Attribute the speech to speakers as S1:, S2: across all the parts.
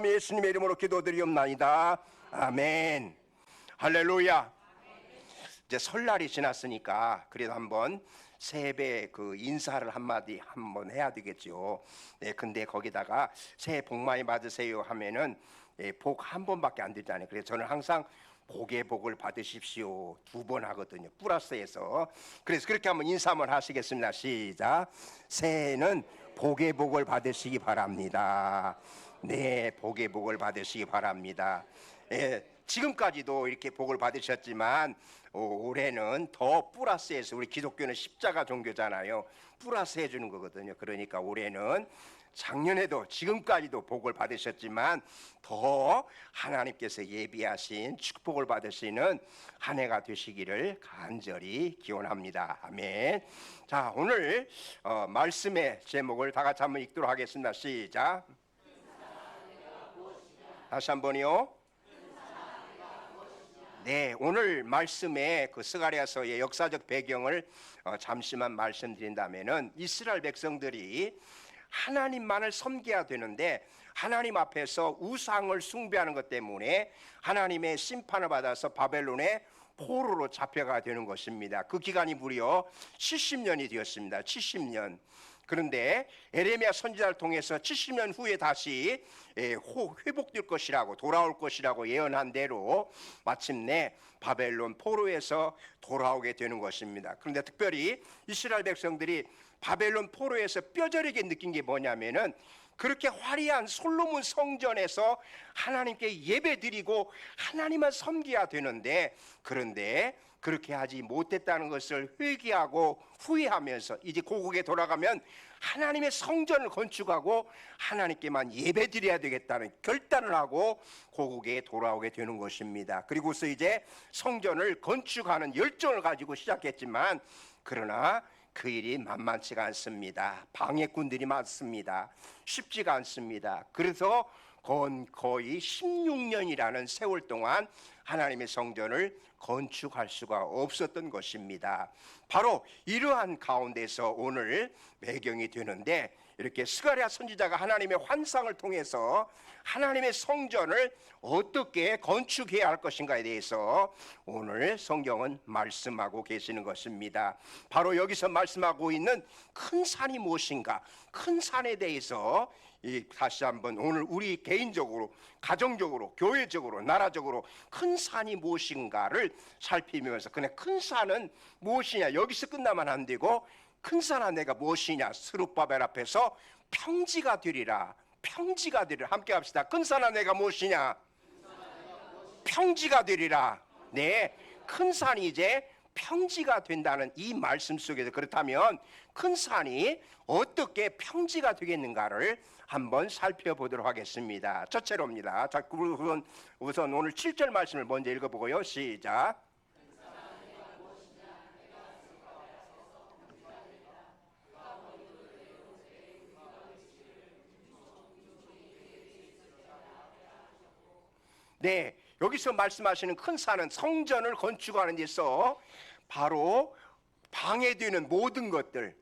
S1: 예수님의 이름으로 기도드리옵나이다. 아멘. 할렐루야. 이제 설날이 지났으니까 그래도 한번 새해 그 인사를 한마디 한번 해야 되겠죠. 네, 근데 거기다가 새해 복 많이 받으세요 하면은 복 한 번밖에 안 되잖아요. 그래서 저는 항상 복의 복을 받으십시오 2번 하거든요. 플러스해서. 그래서 그렇게 한번 인사 한번 하시겠습니다. 시작. 새해는 복의 복을 받으시기 바랍니다. 네, 복의 복을 받으시기 바랍니다. 지금까지도 이렇게 복을 받으셨지만 올해는 더 플러스해서, 우리 기독교는 십자가 종교잖아요. 플러스 해주는 거거든요. 그러니까 올해는 작년에도 지금까지도 복을 받으셨지만 더 하나님께서 예비하신 축복을 받으시는 한 해가 되시기를 간절히 기원합니다. 아멘. 자, 오늘 말씀의 제목을 다 같이 한번 읽도록 하겠습니다. 시작. 다시 한번요. 네, 오늘 말씀의 그 스가랴서의 역사적 배경을 잠시만 말씀드린다면은, 이스라엘 백성들이 하나님만을 섬겨야 되는데 하나님 앞에서 우상을 숭배하는 것 때문에 하나님의 심판을 받아서 바벨론의 포로로 잡혀가 되는 것입니다. 그 기간이 무려 70년이 되었습니다. 70년. 그런데 에레미야 선지자를 통해서 70년 후에 다시 회복될 것이라고, 돌아올 것이라고 예언한 대로 마침내 바벨론 포로에서 돌아오게 되는 것입니다. 그런데 특별히 이스라엘 백성들이 바벨론 포로에서 뼈저리게 느낀 게 뭐냐면은, 그렇게 화려한 솔로몬 성전에서 하나님께 예배드리고 하나님만 섬겨야 되는데, 그런데 그렇게 하지 못했다는 것을 회개하고 후회하면서 이제 고국에 돌아가면 하나님의 성전을 건축하고 하나님께만 예배드려야 되겠다는 결단을 하고 고국에 돌아오게 되는 것입니다. 그리고서 이제 성전을 건축하는 열정을 가지고 시작했지만, 그러나 그 일이 만만치가 않습니다. 방해꾼들이 많습니다. 쉽지가 않습니다. 그래서 거의 16년이라는 세월 동안 하나님의 성전을 건축할 수가 없었던 것입니다. 바로 이러한 가운데서 오늘 배경이 되는데, 이렇게 스가랴 선지자가 하나님의 환상을 통해서 하나님의 성전을 어떻게 건축해야 할 것인가에 대해서 오늘 성경은 말씀하고 계시는 것입니다. 바로 여기서 말씀하고 있는 큰 산이 무엇인가, 큰 산에 대해서 다시 한번 오늘 우리 개인적으로, 가정적으로, 교회적으로, 나라적으로 큰 산이 무엇인가를 살피면서, 그냥 큰 산은 무엇이냐, 여기서 끝나면 안 되고 큰 산 안에가 무엇이냐, 스룹바벨 앞에서 평지가 되리라. 평지가 되리라. 함께 합시다. 큰 산 안에가 무엇이냐? 평지가 되리라. 네, 큰 산이 이제 평지가 된다는 이 말씀 속에서, 그렇다면 큰 산이 어떻게 평지가 되겠는가를 한번 살펴보도록 하겠습니다. 첫째로입니다. 자, 우선 오늘 7절 말씀을 먼저 읽어보고요. 시작. 네, 여기서 말씀하시는 큰 산은 성전을 건축하는 데서 바로 방해되는 모든 것들,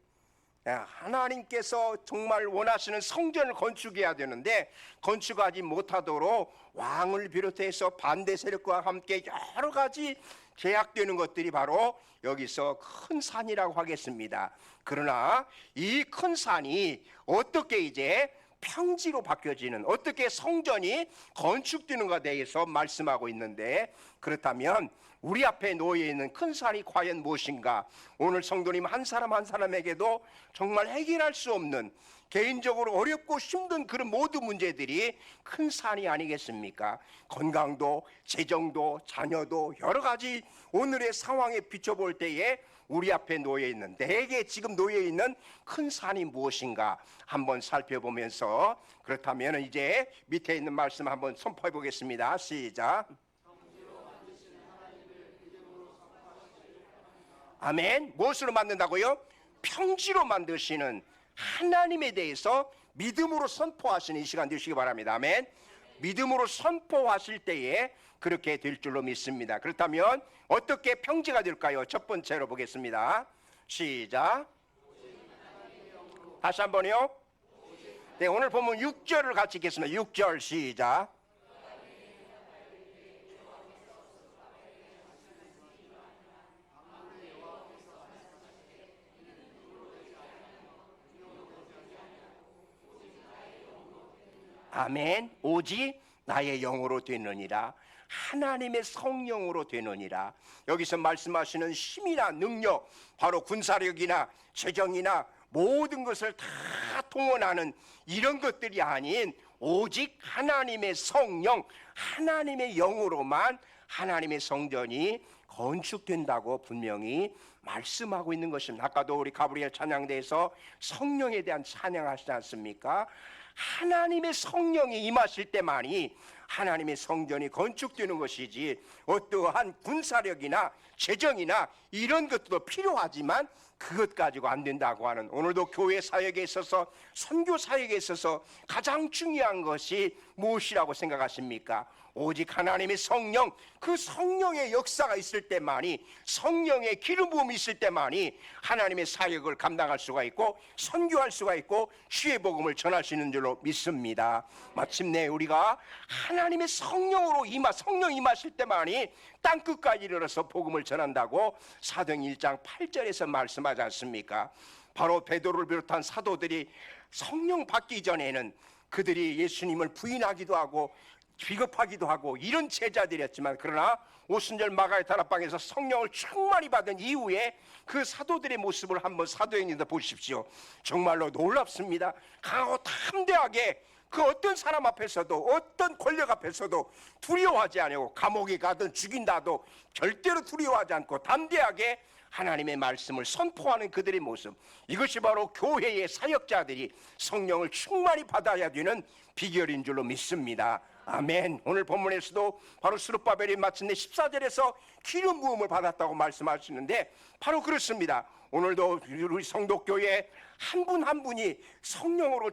S1: 하나님께서 정말 원하시는 성전을 건축해야 되는데 건축하지 못하도록 왕을 비롯해서 반대 세력과 함께 여러 가지 제약되는 것들이 바로 여기서 큰 산이라고 하겠습니다. 그러나 이 큰 산이 어떻게 이제 평지로 바뀌어지는, 어떻게 성전이 건축되는가에 대해서 말씀하고 있는데, 그렇다면 우리 앞에 놓여있는 큰 산이 과연 무엇인가? 오늘 성도님 한 사람 한 사람에게도 정말 해결할 수 없는, 개인적으로 어렵고 힘든 그런 모든 문제들이 큰 산이 아니겠습니까? 건강도, 재정도, 자녀도, 여러 가지 오늘의 상황에 비춰볼 때에 우리 앞에 놓여있는, 내게 지금 놓여있는 큰 산이 무엇인가 한번 살펴보면서, 그렇다면 이제 밑에 있는 말씀 한번 선포해 보겠습니다. 시작. 아멘. 무엇으로 만든다고요? 평지로 만드시는 하나님에 대해서 믿음으로 선포하시는 이 시간 되시기 바랍니다. 아멘. 믿음으로 선포하실 때에 그렇게 될 줄로 믿습니다. 그렇다면 어떻게 평지가 될까요? 첫 번째로 보겠습니다. 시작. 다시 한번요. 네, 오늘 보면 6절을 같이 읽겠습니다. 6절 시작. 아멘. 오직 나의 영으로 되느니라. 하나님의 성령으로 되느니라. 여기서 말씀하시는 힘이나 능력, 바로 군사력이나 재정이나 모든 것을 다 동원하는 이런 것들이 아닌 오직 하나님의 성령, 하나님의 영으로만 하나님의 성전이 건축된다고 분명히 말씀하고 있는 것입니다. 아까도 우리 가브리엘 찬양대에서 성령에 대한 찬양하시지 않습니까? 하나님의 성령이 임하실 때만이 하나님의 성전이 건축되는 것이지, 어떠한 군사력이나 재정이나 이런 것도 필요하지만 그것 가지고 안 된다고 하는, 오늘도 교회 사역에 있어서, 선교 사역에 있어서 가장 중요한 것이 무엇이라고 생각하십니까? 오직 하나님의 성령, 그 성령의 역사가 있을 때만이, 성령의 기름 부음이 있을 때만이 하나님의 사역을 감당할 수가 있고 선교할 수가 있고 주의 복음을 전할 수 있는 줄로 믿습니다. 마침내 우리가 하나님의 성령으로 성령 임하실 때만이 땅끝까지 이르러서 복음을 전한다고 사도행 1장 8절에서 말씀하지 않습니까? 바로 베드로를 비롯한 사도들이 성령 받기 전에는 그들이 예수님을 부인하기도 하고 비겁하기도 하고 이런 제자들이었지만, 그러나 오순절 마가의 다락방에서 성령을 충만히 받은 이후에 그 사도들의 모습을 한번 사도행전에서 보십시오. 정말로 놀랍습니다. 강하고 담대하게 그 어떤 사람 앞에서도, 어떤 권력 앞에서도 두려워하지 않고, 감옥에 가든 죽인다도 절대로 두려워하지 않고 담대하게 하나님의 말씀을 선포하는 그들의 모습, 이것이 바로 교회의 사역자들이 성령을 충만히 받아야 되는 비결인 줄로 믿습니다. 아멘. 오늘 본문에서도 바로 스룹바벨이 마침내 14절에서 기름 부음을 받았다고 말씀하시는데 바로 그렇습니다. 오늘도 우리 성도교회 한 분 한 분이 성령으로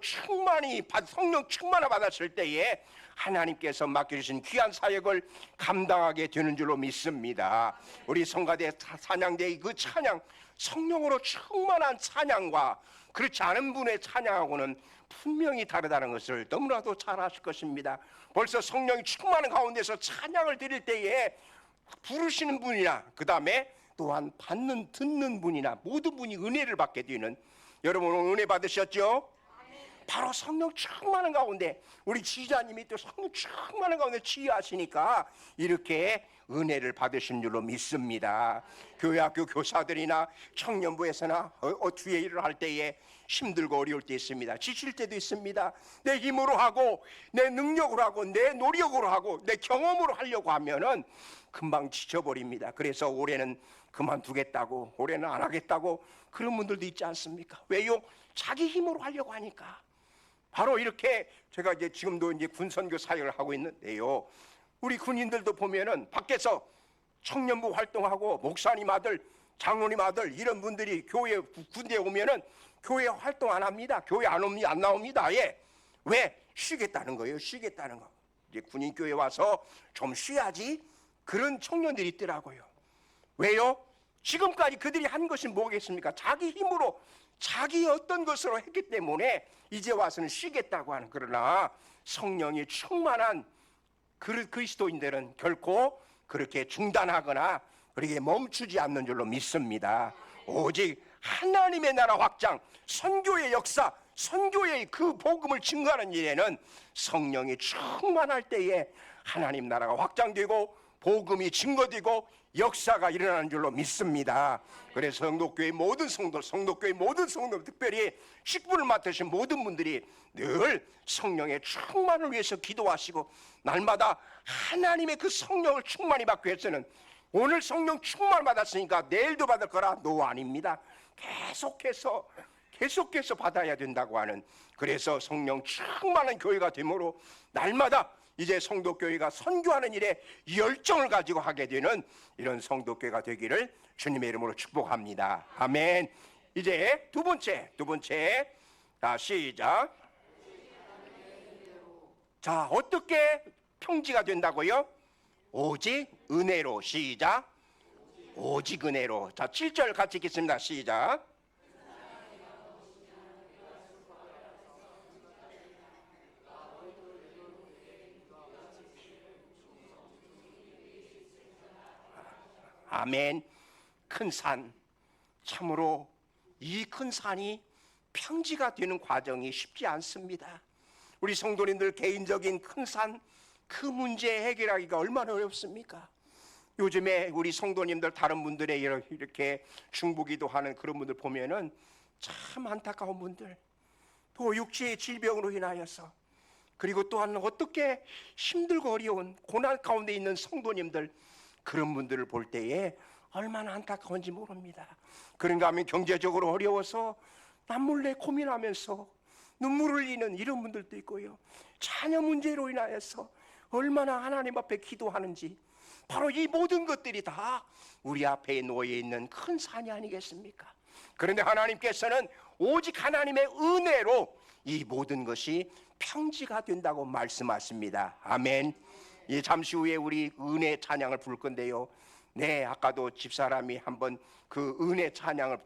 S1: 성령 충만을 받았을 때에 하나님께서 맡겨주신 귀한 사역을 감당하게 되는 줄로 믿습니다. 우리 성가대 찬양대의 그 찬양, 성령으로 충만한 찬양과 그렇지 않은 분의 찬양하고는 분명히 다르다는 것을 너무나도 잘 아실 것입니다. 벌써 성령이 충만한 가운데서 찬양을 드릴 때에 부르시는 분이나 그 다음에 또한 듣는 분이나 모든 분이 은혜를 받게 되는, 여러분 은혜 받으셨죠? 바로 성령 충만한 가운데 우리 지휘자님이 또 성령 충만한 가운데 지휘하시니까 이렇게 은혜를 받으신 줄로 믿습니다. 교회 학교 교사들이나 청년부에서나 뒤에 일을 할 때에 힘들고 어려울 때 있습니다. 지칠 때도 있습니다. 내 힘으로 하고 내 능력으로 하고 내 노력으로 하고 내 경험으로 하려고 하면은 금방 지쳐버립니다. 그래서 올해는 그만두겠다고, 올해는 안 하겠다고 그런 분들도 있지 않습니까? 왜요? 자기 힘으로 하려고 하니까. 바로 이렇게 제가 이제 지금도 이제 군선교 사역을 하고 있는데요. 우리 군인들도 보면은 밖에서 청년부 활동하고 목사님 아들, 장로님 아들 이런 분들이 교회 군대에 오면은 교회 활동 안 합니다. 교회 안 나옵니다. 예. 왜? 쉬겠다는 거예요. 쉬겠다는 거. 이제 군인 교회 와서 좀 쉬어야지. 그런 청년들이 있더라고요. 왜요? 지금까지 그들이 한 것이 뭐겠습니까? 자기 힘으로 자기 어떤 것으로 했기 때문에 이제 와서는 쉬겠다고 하는, 그러나 성령이 충만한 그리스도인들은 결코 그렇게 중단하거나 그렇게 멈추지 않는 줄로 믿습니다. 오직 하나님의 나라 확장, 선교의 역사, 선교의 그 복음을 증거하는 일에는 성령이 충만할 때에 하나님 나라가 확장되고 복음이 증거되고 역사가 일어나는 줄로 믿습니다. 그래서 성도교회 모든 성도, 특별히 식분을 맡으신 모든 분들이 늘 성령의 충만을 위해서 기도하시고 날마다 하나님의 그 성령을 충만히 받기 위해서는 오늘 성령 충만 받았으니까 내일도 받을 거라 노 아닙니다. 계속해서 받아야 된다고 하는, 그래서 성령 충만한 교회가 되므로 날마다 이제 성도교회가 선교하는 일에 열정을 가지고 하게 되는 이런 성도교회가 되기를 주님의 이름으로 축복합니다. 아멘. 이제 두 번째 자 시작. 자 어떻게 평지가 된다고요? 오직 은혜로. 시작. 오직 은혜로. 자 7절 같이 읽겠습니다. 시작. 아멘. 큰 산, 참으로 이 큰 산이 평지가 되는 과정이 쉽지 않습니다. 우리 성도님들 개인적인 큰 산, 그 문제 해결하기가 얼마나 어렵습니까? 요즘에 우리 성도님들 다른 분들의 이렇게 중보기도 하는 그런 분들 보면은 참 안타까운 분들, 또 육체의 질병으로 인하여서, 그리고 또한 어떻게 힘들고 어려운 고난 가운데 있는 성도님들, 그런 분들을 볼 때에 얼마나 안타까운지 모릅니다. 그런가 하면 경제적으로 어려워서 남몰래 고민하면서 눈물을 흘리는 이런 분들도 있고요, 자녀 문제로 인하여서 얼마나 하나님 앞에 기도하는지, 바로 이 모든 것들이 다 우리 앞에 놓여 있는 큰 산이 아니겠습니까? 그런데 하나님께서는 오직 하나님의 은혜로 이 모든 것이 평지가 된다고 말씀하십니다. 아멘. 예, 잠시 후에 우리 은혜 찬양을 부를 건데요, 네, 아까도 집사람이 한번 그 은혜 찬양을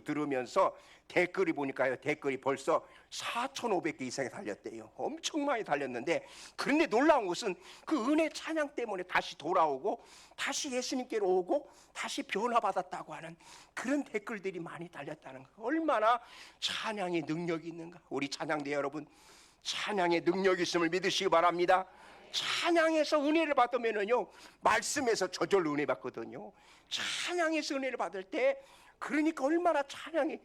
S1: 들으면서 댓글이 보니까요, 댓글이 벌써 4,500개 이상이 달렸대요. 엄청 많이 달렸는데, 그런데 놀라운 것은 그 은혜 찬양 때문에 다시 돌아오고 다시 예수님께로 오고 다시 변화받았다고 하는 그런 댓글들이 많이 달렸다는 거, 얼마나 찬양의 능력이 있는가. 우리 찬양대 여러분, 찬양의 능력이 있음을 믿으시기 바랍니다. 찬양에서 은혜를 받으면은요, 말씀에서 저절로 은혜 받거든요. 찬양에서 은혜를 받을 때, 그러니까 얼마나 찬양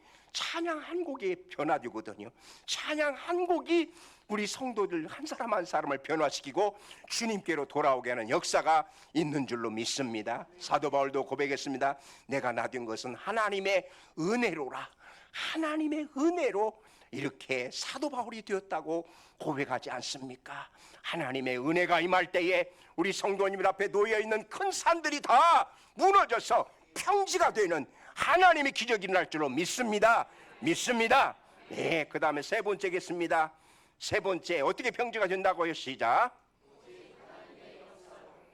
S1: 한 곡이 변화되거든요. 찬양 한 곡이 우리 성도들 한 사람 한 사람을 변화시키고 주님께로 돌아오게 하는 역사가 있는 줄로 믿습니다. 사도 바울도 고백했습니다. 내가 나된 것은 하나님의 은혜로라. 하나님의 은혜로 이렇게 사도 바울이 되었다고 고백하지 않습니까? 하나님의 은혜가 임할 때에 우리 성도님들 앞에 놓여있는 큰 산들이 다 무너져서 평지가 되는 하나님의 기적이 일어날 줄로 믿습니다. 믿습니다. 네, 그 다음에 세 번째겠습니다. 세 번째, 어떻게 평지가 된다고요? 시작.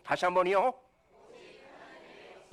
S1: 다시 한번요.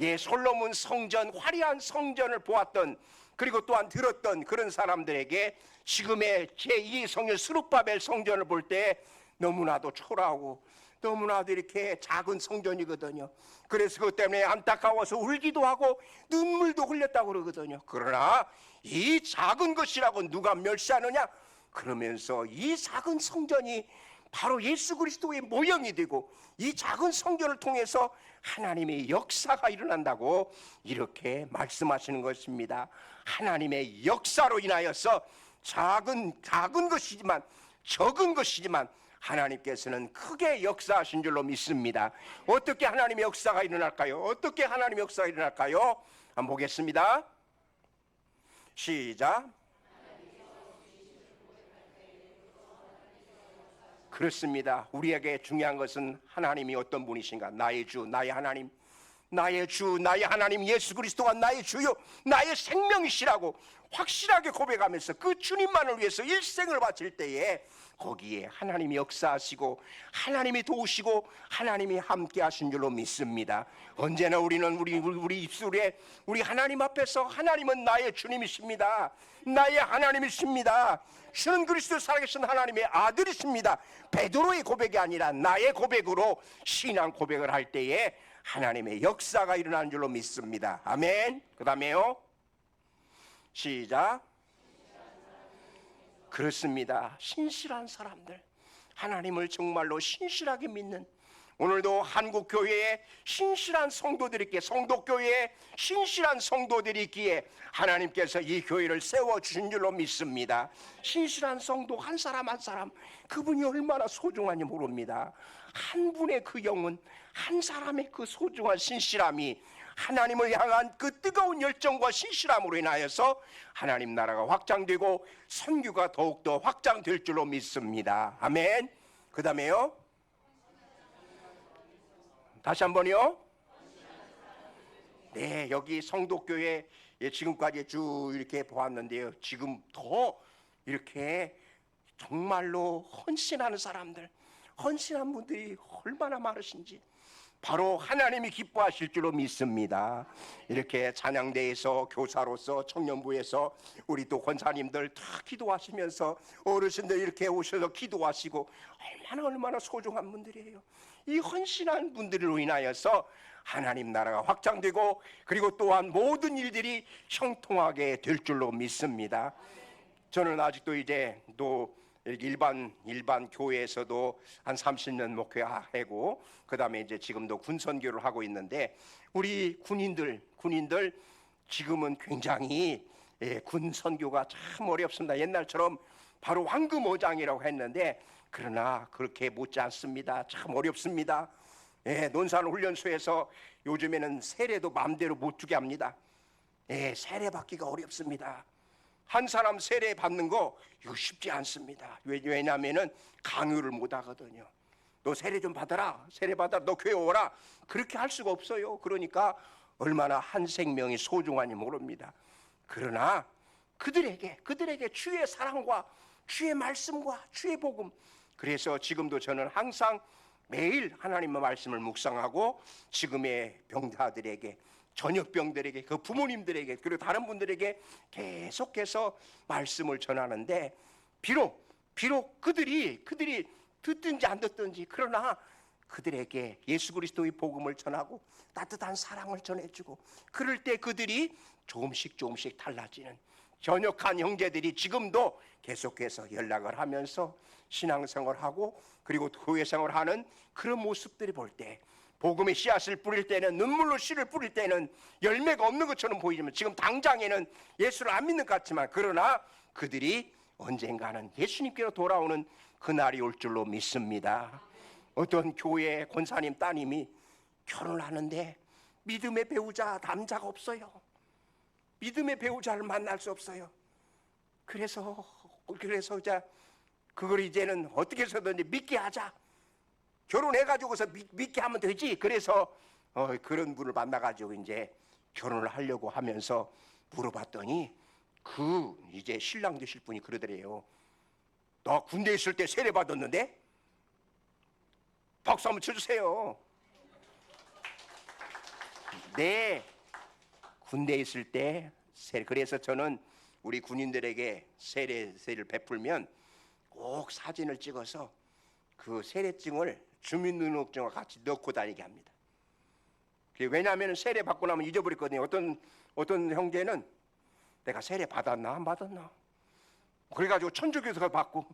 S1: 예, 솔로몬 성전, 화려한 성전을 보았던, 그리고 또한 들었던 그런 사람들에게 지금의 제2 성전 스룹바벨 성전을 볼 때 너무나도 초라하고 너무나도 이렇게 작은 성전이거든요. 그래서 그것 때문에 안타까워서 울기도 하고 눈물도 흘렸다고 그러거든요. 그러나 이 작은 것이라고 누가 멸시하느냐? 그러면서 이 작은 성전이 바로 예수 그리스도의 모형이 되고 이 작은 성전을 통해서 하나님의 역사가 일어난다고 이렇게 말씀하시는 것입니다. 하나님의 역사로 인하여서 작은 것이지만, 적은 것이지만 하나님께서는 크게 역사하신 줄로 믿습니다. 어떻게 하나님의 역사가 일어날까요? 어떻게 하나님의 역사가 일어날까요? 한번 보겠습니다. 시작. 그렇습니다. 우리에게 중요한 것은 하나님이 어떤 분이신가? 나의 주, 나의 하나님, 나의 주, 나의 하나님 예수 그리스도가 나의 주요 나의 생명이시라고 확실하게 고백하면서 그 주님만을 위해서 일생을 바칠 때에 거기에 하나님이 역사하시고 하나님이 도우시고 하나님이 함께 하신 줄로 믿습니다. 언제나 우리는 우리 입술에 우리 하나님 앞에서 하나님은 나의 주님이십니다. 나의 하나님이십니다. 주는 그리스도 살아계신 하나님의 아들이십니다. 베드로의 고백이 아니라 나의 고백으로 신앙 고백을 할 때에 하나님의 역사가 일어나는 줄로 믿습니다. 아멘. 그 다음에요. 시작. 그렇습니다. 신실한 사람들, 하나님을 정말로 신실하게 믿는, 오늘도 한국교회에 신실한 성도들이 성도교회에 신실한 성도들이 있기에 하나님께서 이 교회를 세워주신 줄로 믿습니다. 신실한 성도 한 사람 한 사람, 그분이 얼마나 소중한지 모릅니다. 한 분의 그 영혼, 한 사람의 그 소중한 신실함이 하나님을 향한 그 뜨거운 열정과 신실함으로 인하여서 하나님 나라가 확장되고 선교가 더욱더 확장될 줄로 믿습니다. 아멘. 그 다음에요. 다시 한번요. 네, 여기 성도교회 지금까지 쭉 이렇게 보았는데요, 지금 더 이렇게 정말로 헌신하는 사람들, 헌신한 분들이 얼마나 많으신지, 바로 하나님이 기뻐하실 줄로 믿습니다. 이렇게 찬양대에서 교사로서 청년부에서 우리 또 권사님들 다 기도하시면서 어르신들 이렇게 오셔서 기도하시고 얼마나 소중한 분들이에요. 이 헌신한 분들로 인하여서 하나님 나라가 확장되고 그리고 또한 모든 일들이 형통하게 될 줄로 믿습니다. 저는 아직도 이제 또 일반 교회에서도 한 30년 목회하고 그다음에 이제 지금도 군선교를 하고 있는데 우리 군인들 지금은 굉장히 군선교가 참 어렵습니다. 옛날처럼 바로 황금어장이라고 했는데 그러나 그렇게 못지 않습니다. 참 어렵습니다. 논산훈련소에서 요즘에는 세례도 마음대로 못 주게 합니다. 세례 받기가 어렵습니다. 한 사람 세례 받는 거 이거 쉽지 않습니다. 왜냐하면은 강요를 못 하거든요. 너 세례 좀 받아라, 세례 받아라, 너 교회 오라, 그렇게 할 수가 없어요. 그러니까 얼마나 한 생명이 소중한지 모릅니다. 그러나 그들에게 주의 사랑과 주의 말씀과 주의 복음, 그래서 지금도 저는 항상 매일 하나님의 말씀을 묵상하고 지금의 병자들에게, 전역병들에게, 그 부모님들에게, 그리고 다른 분들에게 계속해서 말씀을 전하는데 비록 그들이 듣든지 안 듣든지 그러나 그들에게 예수 그리스도의 복음을 전하고 따뜻한 사랑을 전해주고 그럴 때 그들이 조금씩 달라지는 전역한 형제들이 지금도 계속해서 연락을 하면서 신앙생활하고 그리고 교회생활하는 그런 모습들이 볼 때 복음의 씨앗을 뿌릴 때는 눈물로 씨를 뿌릴 때는 열매가 없는 것처럼 보이지만 지금 당장에는 예수를 안 믿는 것 같지만 그러나 그들이 언젠가는 예수님께로 돌아오는 그날이 올 줄로 믿습니다. 어떤 교회 권사님 따님이 결혼하는데 믿음의 배우자 남자가 없어요. 믿음의 배우자를 만날 수 없어요. 그래서 그걸 이제는 어떻게 해서든지 믿게 하자. 결혼해가지고서 믿게 하면 되지. 그래서 그런 분을 만나가지고 이제 결혼을 하려고 하면서 물어봤더니 이제 신랑 되실 분이 그러더래요. 나 군대에 있을 때 세례 받았는데? 박수 한번 쳐주세요. 네, 군대에 있을 때 그래서 저는 우리 군인들에게 세례를 베풀면 꼭 사진을 찍어서 그 세례증을 주민등록증과 같이 넣고 다니게 합니다. 왜냐하면 세례 받고 나면 잊어버렸거든요. 어떤 형제는 내가 세례 받았나 안 받았나 그래가지고 천주교도 받고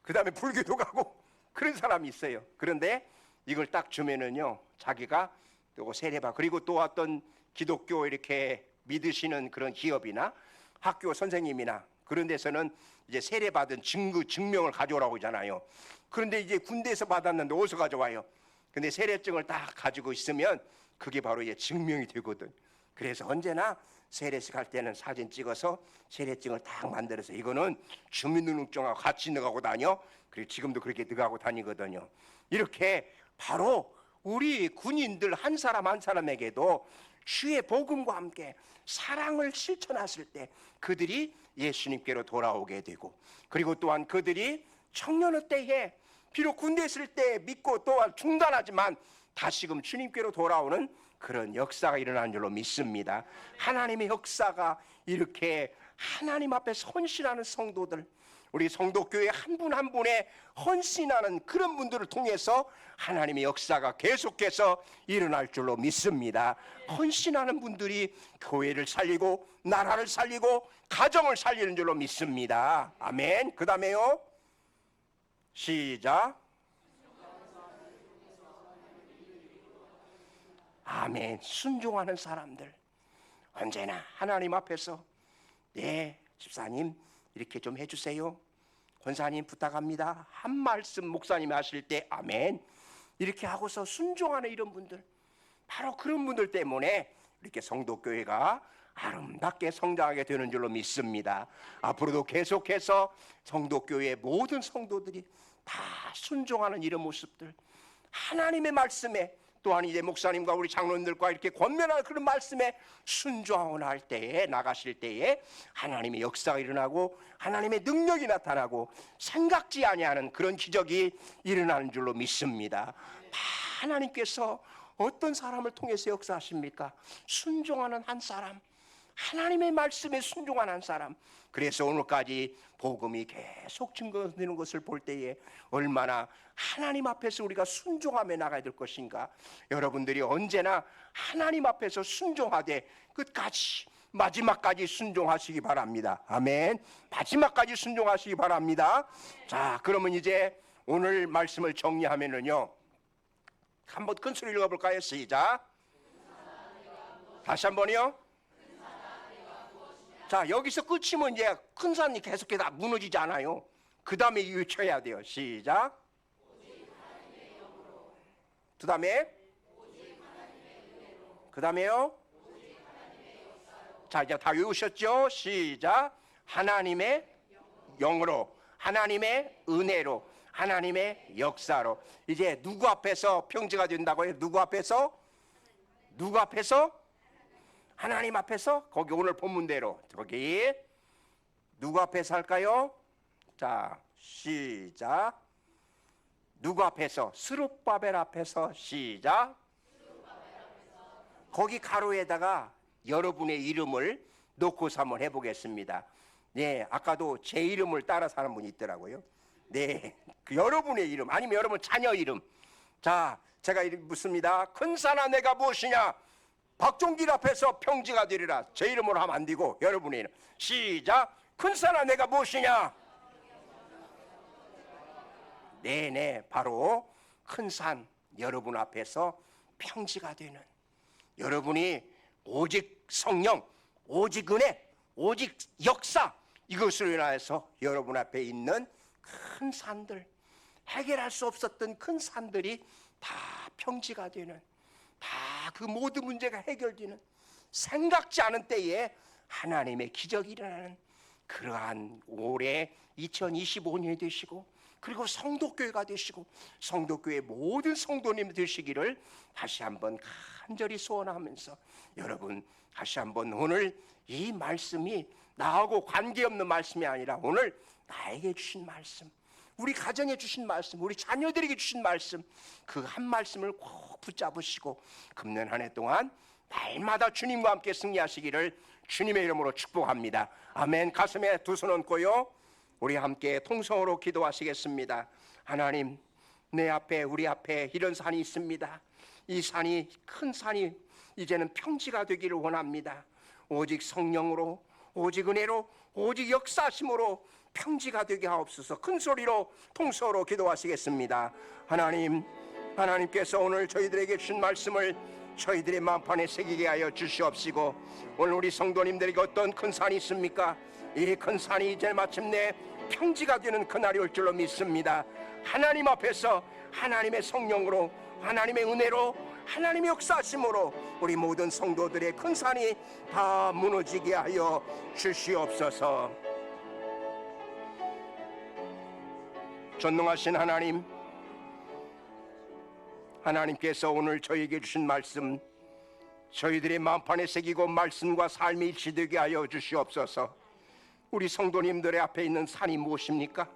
S1: 그 다음에 불교도 가고 그런 사람이 있어요. 그런데 이걸 딱 주면은요 자기가 또 세례 받고 그리고 또 어떤 기독교 이렇게 믿으시는 그런 기업이나 학교 선생님이나 그런 데서는 이제 세례 받은 증명을 가져오라고 하잖아요. 그런데 이제 군대에서 받았는데 어디서 가져와요? 근데 세례증을 딱 가지고 있으면 그게 바로 이제 증명이 되거든. 그래서 언제나 세례식 할 때는 사진 찍어서 세례증을 딱 만들어서 이거는 주민등록증하고 같이 넣어가고 다녀. 그리고 지금도 그렇게 넣어가고 다니거든요. 이렇게 바로 우리 군인들 한 사람 한 사람에게도 주의 복음과 함께 사랑을 실천했을 때 그들이 예수님께로 돌아오게 되고 그리고 또한 그들이 청년의 때에 비록 군대에 있을 때 믿고 또한 중단하지만 다시금 주님께로 돌아오는 그런 역사가 일어나는 줄로 믿습니다. 하나님의 역사가 이렇게 하나님 앞에 헌신하는 성도들, 우리 성도교회 한 분 한 분의 헌신하는 그런 분들을 통해서 하나님의 역사가 계속해서 일어날 줄로 믿습니다. 헌신하는 분들이 교회를 살리고 나라를 살리고 가정을 살리는 줄로 믿습니다. 아멘. 그 다음에요 시작. 아멘. 순종하는 사람들 언제나 하나님 앞에서 네 집사님 이렇게 좀 해주세요, 권사님 부탁합니다 한 말씀 목사님이 하실 때 아멘 이렇게 하고서 순종하는 이런 분들, 바로 그런 분들 때문에 이렇게 성도교회가 아름답게 성장하게 되는 줄로 믿습니다. 앞으로도 계속해서 성도교회의 모든 성도들이 다 순종하는 이런 모습들, 하나님의 말씀에 또한 이제 목사님과 우리 장로님들과 이렇게 권면하는 그런 말씀에 순종하고 날 때에 나가실 때에 하나님의 역사가 일어나고 하나님의 능력이 나타나고 생각지 아니하는 그런 기적이 일어나는 줄로 믿습니다. 하나님께서 어떤 사람을 통해서 역사하십니까? 순종하는 한 사람, 하나님의 말씀에 순종하는 한 사람. 그래서 오늘까지 복음이 계속 증거되는 것을 볼 때에 얼마나 하나님 앞에서 우리가 순종하며 나가야 될 것인가. 여러분들이 언제나 하나님 앞에서 순종하되 끝까지 마지막까지 순종하시기 바랍니다. 아멘. 마지막까지 순종하시기 바랍니다. 자, 그러면 이제 오늘 말씀을 정리하면은요, 한번 큰 소리 읽어볼까요? 시작. 다시 한번요. 자, 여기서 끝이면 이제 큰 산이 계속해서 무너지지 않아요. 그 다음에 외쳐야 돼요. 시작. 그 다음에요. 자, 이제 다 외우셨죠? 시작. 하나님의 영으로, 하나님의 은혜로, 하나님의 역사로. 이제 누구 앞에서 평지가 된다고요? 누구 앞에서? 누구 앞에서? 하나님 앞에서. 거기 오늘 본문대로 거기 누구 앞에서 할까요? 자, 시작. 누구 앞에서? 스룹바벨 앞에서. 시작. 거기 가로에다가 여러분의 이름을 놓고서 한번 해보겠습니다. 네, 아까도 제 이름을 따라서 하는 분이 있더라고요. 네, 그 여러분의 이름 아니면 여러분 자녀 이름. 자, 제가 묻습니다. 큰 산아 내가 무엇이냐? 박종길 앞에서 평지가 되리라. 제 이름으로 하면 안 되고 여러분의 이름. 시작. 큰 산아 내가 무엇이냐? 네네, 바로 큰 산 여러분 앞에서 평지가 되는, 여러분이 오직 성령, 오직 은혜, 오직 역사, 이것으로 인하여서 여러분 앞에 있는 큰 산들, 해결할 수 없었던 큰 산들이 다 평지가 되는, 다 그 모든 문제가 해결되는, 생각지 않은 때에 하나님의 기적이 일어나는 그러한 올해 2025년이 되시고, 그리고 성도교회가 되시고 성도교회 모든 성도님 되시기를 다시 한번 간절히 소원하면서, 여러분 다시 한번 오늘 이 말씀이 나하고 관계없는 말씀이 아니라 오늘 나에게 주신 말씀, 우리 가정에 주신 말씀, 우리 자녀들에게 주신 말씀, 그 한 말씀을 꼭 붙잡으시고 금년 한 해 동안 날마다 주님과 함께 승리하시기를 주님의 이름으로 축복합니다. 아멘. 가슴에 두 손 얹고요, 우리 함께 통성으로 기도하시겠습니다. 하나님, 내 앞에, 우리 앞에 이런 산이 있습니다. 이 산이, 큰 산이 이제는 평지가 되기를 원합니다. 오직 성령으로, 오직 은혜로, 오직 역사심으로 평지가 되게 하옵소서. 큰 소리로 통성으로 기도하시겠습니다. 하나님, 하나님께서 오늘 저희들에게 주신 말씀을 저희들의 마음판에 새기게 하여 주시옵시고, 오늘 우리 성도님들에게 어떤 큰 산이 있습니까? 이 큰 산이 이제 마침내 평지가 되는 그날이 올 줄로 믿습니다. 하나님 앞에서 하나님의 성령으로, 하나님의 은혜로, 하나님의 역사심으로 우리 모든 성도들의 큰 산이 다 무너지게 하여 주시옵소서. 전능하신 하나님, 하나님께서 오늘 저에게 주신 말씀 저희들의 마음판에 새기고 말씀과 삶이 일치되게 하여 주시옵소서. 우리 성도님들의 앞에 있는 산이 무엇입니까?